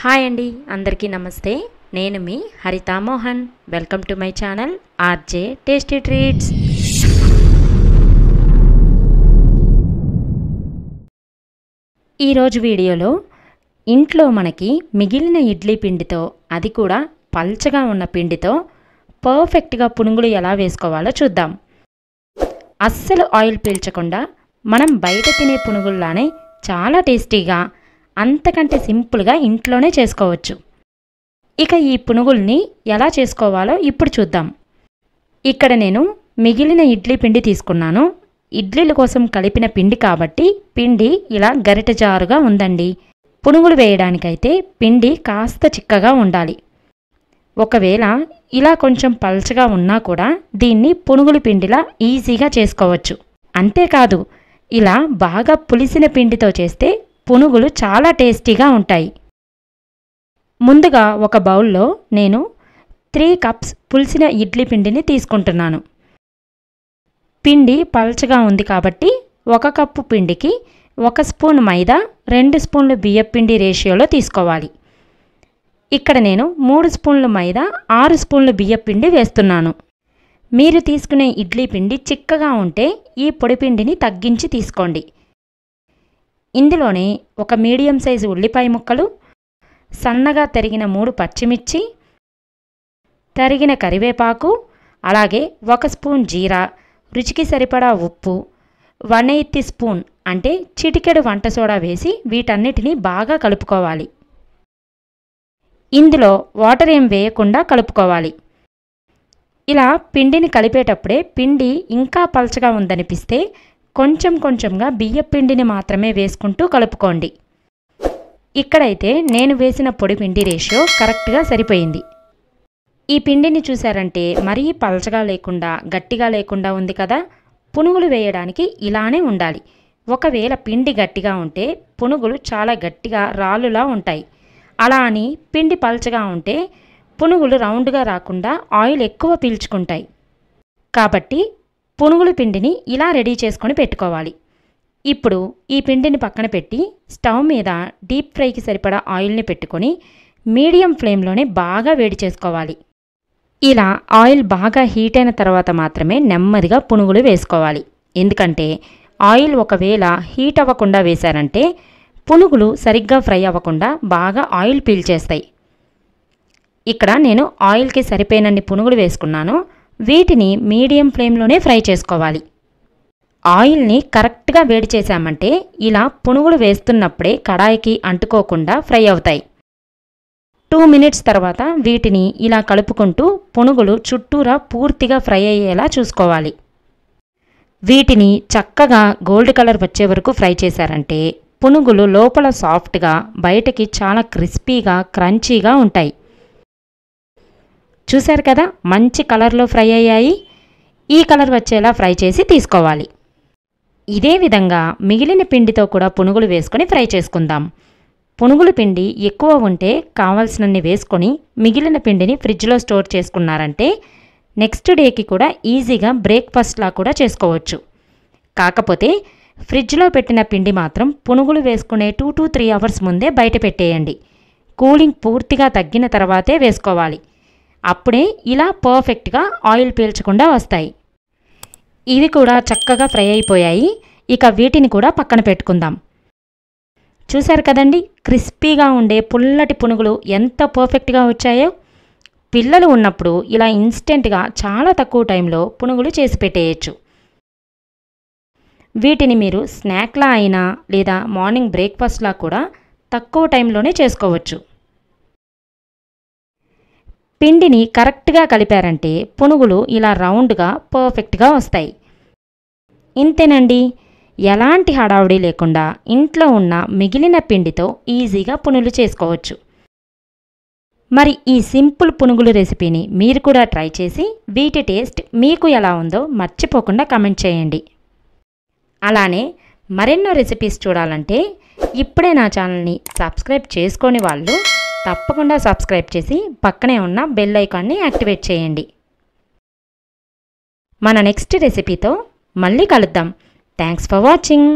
Hi అండి, అందరికీ నమస్తే. నేను మీ Haritha Mohan. Welcome to my channel RJ tasty treats. ఈరోజు వీడియోలో ఇంట్లో మనకి మిగిలిన ఇడ్లీ పిండితో, అది కూడా పల్చగా ఉన్న పిండితో పర్ఫెక్ట్గా పునుగులు ఎలా వేసుకోవాలో చూద్దాం. అస్సలు ఆయిల్ పీల్చకుండా మనం బయట తినే పునుగుల్లానే చాలా టేస్టీగా, అంతకంటే సింపుల్గా ఇంట్లోనే చేసుకోవచ్చు. ఇక ఈ పునుగుల్ని ఎలా చేసుకోవాలో ఇప్పుడు చూద్దాం. ఇక్కడ నేను మిగిలిన ఇడ్లీ పిండి తీసుకున్నాను. ఇడ్లీల కోసం కలిపిన పిండి కాబట్టి పిండి ఇలా గరిటె జారుగా ఉందండి. పునుగులు వేయడానికైతే పిండి కాస్త చిక్కగా ఉండాలి. ఒకవేళ ఇలా కొంచెం పల్చగా ఉన్నా కూడా దీన్ని పునుగులు పిండిలా ఈజీగా చేసుకోవచ్చు. అంతేకాదు, ఇలా బాగా పులిసిన పిండితో చేస్తే పునుగులు చాలా టేస్టీగా ఉంటాయి. ముందుగా ఒక బౌల్లో నేను 3 కప్స్ పులిసిన ఇడ్లీ పిండిని తీసుకుంటున్నాను. పిండి పల్చగా ఉంది కాబట్టి 1 కప్పు పిండికి 1 స్పూన్ మైదా, 2 స్పూన్లు బియ్యపిండి రేషియోలో తీసుకోవాలి. ఇక్కడ నేను 3 స్పూన్లు మైదా, 6 స్పూన్లు బియ్యపిండి వేస్తున్నాను. మీరు తీసుకునే ఇడ్లీ పిండి చిక్కగా ఉంటే ఈ పొడిపిండిని తగ్గించి తీసుకోండి. ఇందులోనే ఒక మీడియం సైజు ఉల్లిపాయ ముక్కలు, సన్నగా తరిగిన 3 పచ్చిమిర్చి, తరిగిన కరివేపాకు, అలాగే 1 స్పూన్ జీరా, రుచికి సరిపడా ఉప్పు, 1/8 స్పూన్ అంటే చిటికెడు వంట సోడా వేసి వీటన్నిటిని బాగా కలుపుకోవాలి. ఇందులో వాటర్ ఏం వేయకుండా కలుపుకోవాలి. ఇలా పిండిని కలిపేటప్పుడే పిండి ఇంకా పల్చగా ఉందనిపిస్తే కొంచెం కొంచెంగా బియ్యపిండిని మాత్రమే వేసుకుంటూ కలుపుకోండి. ఇక్కడైతే నేను వేసిన పొడి పిండి రేషియో కరెక్ట్గా సరిపోయింది. ఈ పిండిని చూసారంటే మరీ పల్చగా లేకుండా గట్టిగా లేకుండా ఉంది కదా. పునుగులు వేయడానికి ఇలానే ఉండాలి. ఒకవేళ పిండి గట్టిగా ఉంటే పునుగులు చాలా గట్టిగా రాళ్ళులా ఉంటాయి. అలా అని పిండి పల్చగా ఉంటే పునుగులు రౌండ్గా రాకుండా ఆయిల్ ఎక్కువ పీల్చుకుంటాయి. కాబట్టి పునుగుల పిండిని ఇలా రెడీ చేసుకొని పెట్టుకోవాలి. ఇప్పుడు ఈ పిండిని పక్కన పెట్టి స్టవ్ మీద డీప్ ఫ్రైకి సరిపడా ఆయిల్ని పెట్టుకొని మీడియం ఫ్లేమ్లోనే బాగా వేడి చేసుకోవాలి. ఇలా ఆయిల్ బాగా హీట్ అయిన తర్వాత మాత్రమే నెమ్మదిగా పునుగులు వేసుకోవాలి. ఎందుకంటే ఆయిల్ ఒకవేళ హీట్ అవ్వకుండా వేశారంటే పునుగులు సరిగ్గా ఫ్రై అవ్వకుండా బాగా ఆయిల్ పీల్చేస్తాయి. ఇక్కడ నేను ఆయిల్కి సరిపోయినన్ని పునుగులు వేసుకున్నాను. వీటిని మీడియం ఫ్లేమ్లోనే ఫ్రై చేసుకోవాలి. ఆయిల్ని కరెక్ట్గా వేడి చేశామంటే ఇలా పునుగులు వేస్తున్నప్పుడే కడాయికి అంటుకోకుండా ఫ్రై అవుతాయి. 2 మినిట్స్ తర్వాత వీటిని ఇలా కలుపుకుంటూ పునుగులు చుట్టూరా పూర్తిగా ఫ్రై అయ్యేలా చూసుకోవాలి. వీటిని చక్కగా గోల్డ్ కలర్ వచ్చే వరకు ఫ్రై చేశారంటే పునుగులు లోపల సాఫ్ట్గా, బయటకి చాలా క్రిస్పీగా, క్రంచీగా ఉంటాయి. చూశారు కదా, మంచి కలర్లో ఫ్రై అయ్యాయి. ఈ కలర్ వచ్చేలా ఫ్రై చేసి తీసుకోవాలి. ఇదే విధంగా మిగిలిన పిండితో కూడా పునుగులు వేసుకొని ఫ్రై చేసుకుందాం. పునుగుల పిండి ఎక్కువ ఉంటే కావాల్సినన్ని వేసుకొని మిగిలిన పిండిని ఫ్రిడ్జ్లో స్టోర్ చేసుకున్నారంటే నెక్స్ట్ డేకి కూడా ఈజీగా బ్రేక్ఫాస్ట్లా కూడా చేసుకోవచ్చు. కాకపోతే ఫ్రిడ్జ్లో పెట్టిన పిండి మాత్రం పునుగులు వేసుకునే 2 to 3 అవర్స్ ముందే బయట పెట్టేయండి. కూలింగ్ పూర్తిగా తగ్గిన తర్వాతే వేసుకోవాలి. అప్పుడే ఇలా పర్ఫెక్ట్గా ఆయిల్ పీల్చకుండా వస్తాయి. ఇవి కూడా చక్కగా ఫ్రై అయిపోయాయి. ఇక వీటిని కూడా పక్కన పెట్టుకుందాం. చూశారు కదండి, క్రిస్పీగా ఉండే పుల్లటి పునుగులు ఎంత పర్ఫెక్ట్గా వచ్చాయో. పిల్లలు ఉన్నప్పుడు ఇలా ఇన్స్టెంట్గా చాలా తక్కువ టైంలో పునుగులు చేసి పెట్టేయచ్చు. వీటిని మీరు స్నాక్లా అయినా లేదా మార్నింగ్ బ్రేక్ఫాస్ట్లా కూడా తక్కువ టైంలోనే చేసుకోవచ్చు. పిండిని కరెక్ట్గా కలిపారంటే పునుగులు ఇలా రౌండ్గా పర్ఫెక్ట్గా వస్తాయి. ఇంతేనండి, ఎలాంటి హడావుడి లేకుండా ఇంట్లో ఉన్న మిగిలిన పిండితో ఈజీగా పునుగులు చేసుకోవచ్చు. మరి ఈ సింపుల్ పునుగులు రెసిపీని మీరు కూడా ట్రై చేసి వీటి టేస్ట్ మీకు ఎలా ఉందో మర్చిపోకుండా కామెంట్ చేయండి. అలానే మరెన్నో రెసిపీస్ చూడాలంటే ఇప్పుడే నా ఛానల్ని సబ్స్క్రైబ్ చేసుకోని వాళ్ళు తప్పకుండా సబ్స్క్రైబ్ చేసి పక్కనే ఉన్న బెల్ ఐకాన్ని యాక్టివేట్ చేయండి. మన నెక్స్ట్ రెసిపీతో మళ్ళీ కలుద్దాం. Thanks for watching.